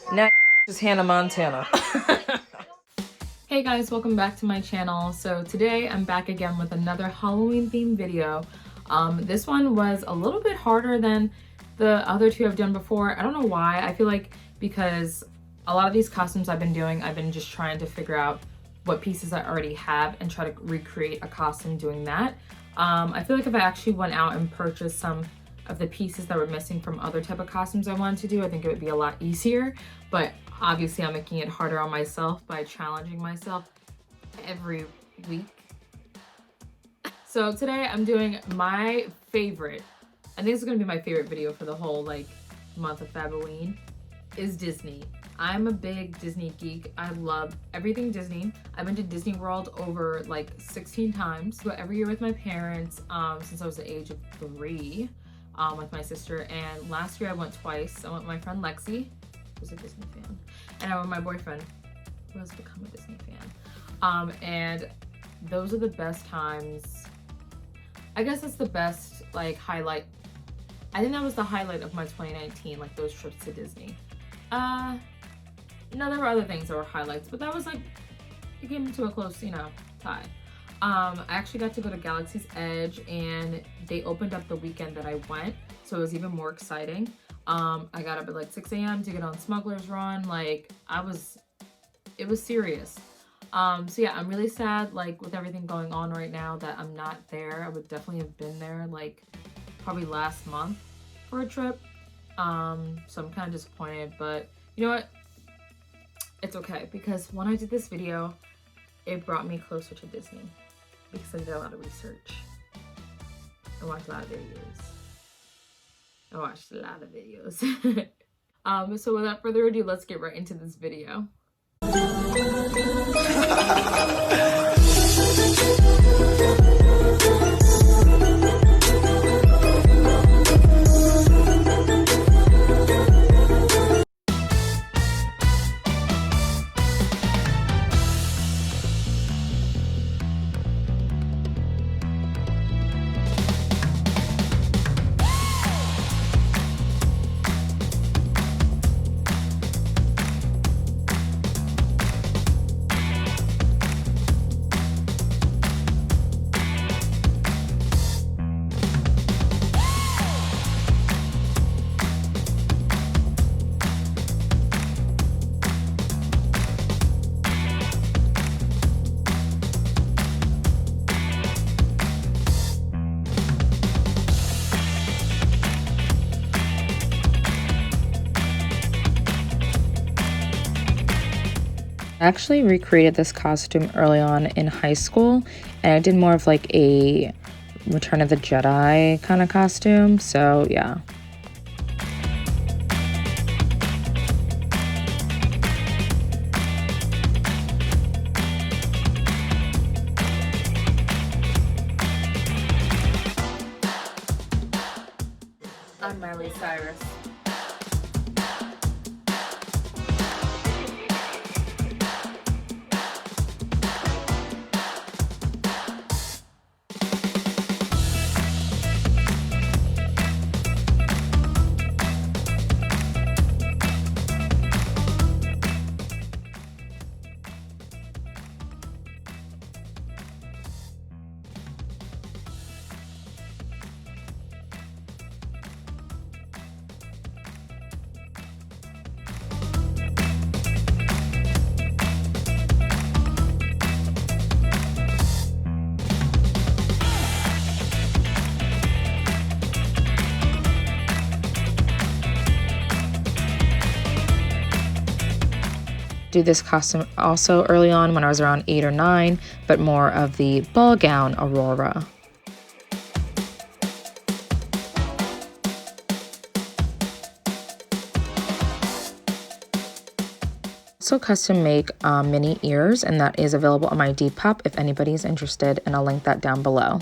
Now is Hannah Montana. Hey guys, welcome back to my channel. So today I'm back again with another Halloween themed video. This one was a little bit harder than the other two I've done before. I don't know why. I feel like because a lot of these costumes I've been doing, I've been just trying to figure out what pieces I already have and try to recreate a costume doing that. I feel like if I actually went out and purchased some of the pieces that were missing from other type of costumes I wanted to do, I think it would be a lot easier. But obviously I'm making it harder on myself by challenging myself every week. So today I'm doing my favorite, I think this is gonna be my favorite video for the whole month of Fabuween, is Disney. I'm a big Disney geek. I love everything Disney. I've been to Disney World over 16 times. Go every year with my parents since I was the age of 3 with my sister. And last year I went twice. I went with my friend Lexi, who's a Disney fan, and I went with my boyfriend, who has become a Disney fan. And those are the best times. I guess that's the best highlight. I think that was the highlight of my 2019, those trips to Disney. No, there were other things that were highlights, but that was it came to a close, tie. I actually got to go to Galaxy's Edge, and they opened up the weekend that I went, so it was even more exciting. I got up at 6 a.m. to get on Smuggler's Run. It was serious. So yeah, I'm really sad with everything going on right now that I'm not there. I would definitely have been there probably last month for a trip. So I'm kind of disappointed, but you know what? It's okay, because when I did this video, it brought me closer to Disney because I did a lot of research. I watched a lot of videos. So without further ado, let's get right into this video. I actually recreated this costume early on in high school, and I did more of a Return of the Jedi kind of costume, so yeah. I'm Miley Cyrus. Do this costume also early on when I was around 8 or 9, but more of the ball gown Aurora. Also custom make mini ears, and that is available on my Depop if anybody's interested, and I'll link that down below.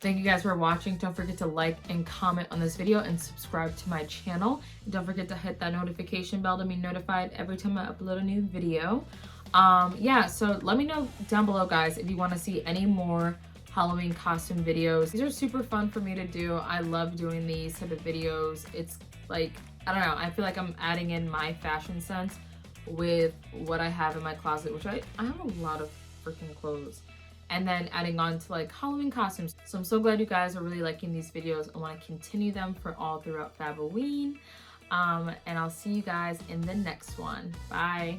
Thank you guys for watching. Don't forget to like and comment on this video and subscribe to my channel. And don't forget to hit that notification bell to be notified every time I upload a new video. Yeah, so let me know down below, guys, if you want to see any more Halloween costume videos. These are super fun for me to do. I love doing these type of videos. It's like, I don't know, I feel like I'm adding in my fashion sense with what I have in my closet, which I have a lot of freaking clothes, and then adding on to like Halloween costumes. So I'm so glad you guys are really liking these videos. I want to continue them for all throughout Fabuween. And I'll see you guys in the next one. Bye.